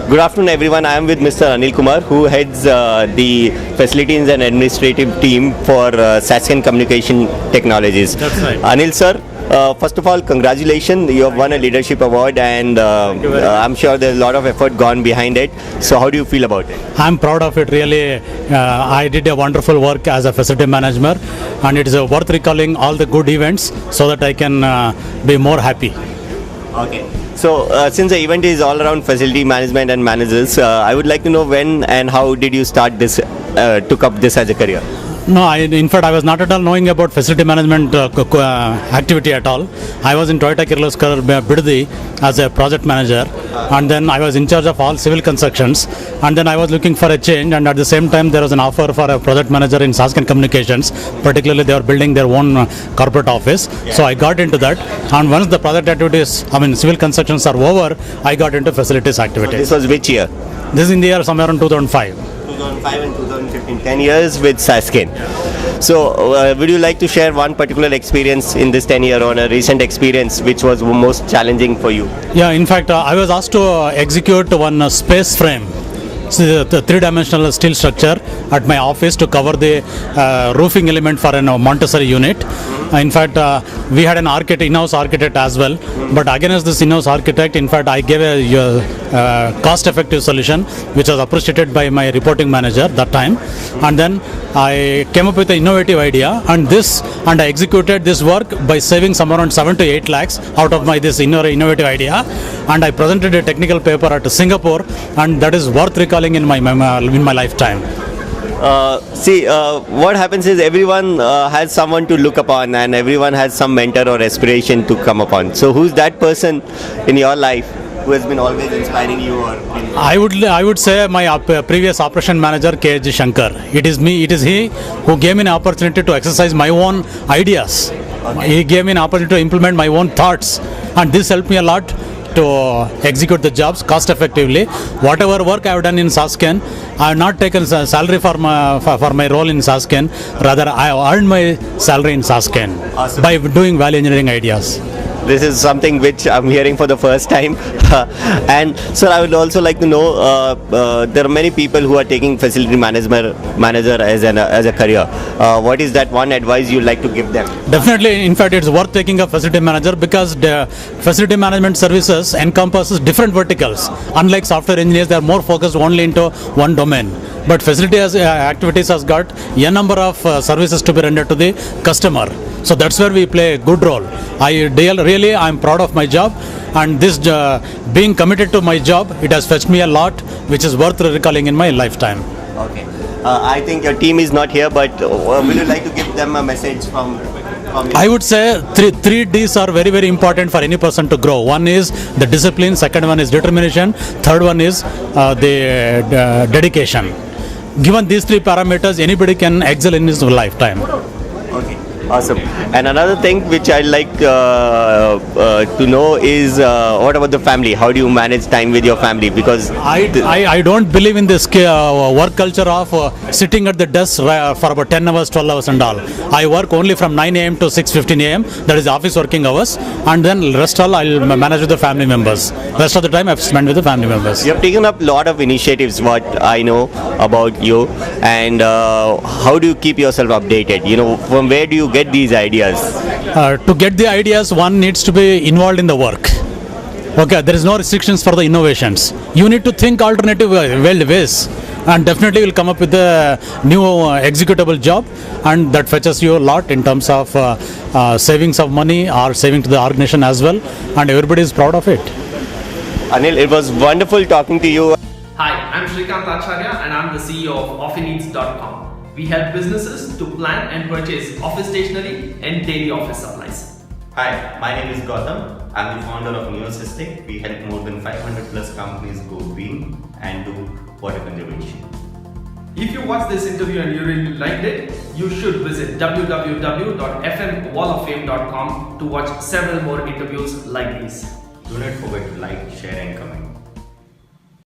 Good afternoon, everyone. I am with Mr. Anil Kumar, who heads the facilities and administrative team for Sasken Communication Technologies. That's right. Anil sir, first of all, congratulations. You have won a leadership award, and I'm sure there's a lot of effort gone behind it. So, how do you feel about it? I'm proud of it, really. I did a wonderful work as a facility manager, and it is worth recalling all the good events so that I can be more happy. Okay. So, since the event is all around facility management and managers, I would like to know when and how did you start this, took up this as a career? No, in fact, I was not at all knowing about facility management activity at all. I was in Toyota Kirloskar Bidadi as a project manager, and then I was in charge of all civil constructions, and then I was looking for a change, and at the same time there was an offer for a project manager in Sasken Communications. Particularly, they were building their own corporate office, so I got into that, and once the project activities, civil constructions are over, I got into facilities activities. This was which year? This is in the year somewhere around 2005. 2005 and 2015, 10 years with Sasken. So, would you like to share one particular experience in this 10-year or a recent experience which was most challenging for you? Yeah, in fact, I was asked to execute one space frame. So the three-dimensional steel structure at my office to cover the roofing element for a Montessori unit. In fact, we had an in-house architect as well. But against this in-house architect, in fact, I gave a cost-effective solution, which was appreciated by my reporting manager that time. And then I came up with an innovative idea, and I executed this work by saving somewhere around 7 to 8 lakhs out of this innovative idea. And I presented a technical paper at Singapore, and that is worth recalling in my lifetime. What happens is everyone has someone to look upon, and everyone has some mentor or aspiration to come upon. So, who's that person in your life who has been always inspiring you? I would say my previous operation manager, K.G. Shankar. It is he who gave me an opportunity to exercise my own ideas. Okay. He gave me an opportunity to implement my own thoughts, and this helped me a lot to execute the jobs cost effectively. Whatever work I have done in Sasken, I have not taken salary for my role in Sasken. Rather, I have earned my salary in Sasken. Awesome. By doing value engineering ideas. This is something which I'm hearing for the first time. And sir, I would also like to know, there are many people who are taking facility manager as a career. What is that one advice you'd like to give them? Definitely, in fact, it's worth taking a facility manager because the facility management services encompasses different verticals. Unlike software engineers, they are more focused only into one domain. But facility activities has got a number of services to be rendered to the customer. So that's where we play a good role. I'm proud of my job, and this being committed to my job, it has fetched me a lot, which is worth recalling in my lifetime. Okay. I think your team is not here, but will you like to give them a message from you? I would say three Ds are very, very important for any person to grow. One is the discipline, second one is determination, third one is the dedication. Given these three parameters, anybody can excel in his lifetime. Okay, awesome. And another thing which I'd like to know is what about the family? How do you manage time with your family? Because I don't believe in this work culture of sitting at the desk for about 10 hours, 12 hours and all. I work only from 9 a.m. to 6:15 a.m. That is office working hours, and then rest all I'll manage with the family members. Rest of the time I've spent with the family members. You have taken up a lot of initiatives, what I know about you, and how do you keep yourself updated? From where do you get these ideas? To get the ideas, one needs to be involved in the work. Okay, there is no restrictions for the innovations. You need to think alternative ways, and definitely will come up with a new executable job, and that fetches you a lot in terms of savings of money or saving to the organization as well, and everybody is proud of it. Anil, it was wonderful talking to you. Hi, I'm Shrikant Acharya, and I'm the CEO of OffiNeeds.com. We help businesses to plan and purchase office stationery and daily office supplies. Hi, my name is Gautam. I'm the founder of Neosystic. We help more than 500 plus companies go green and do water conservation. If you watched this interview and you really liked it, you should visit www.fmwalloffame.com to watch several more interviews like these. Do not forget to like, share and comment.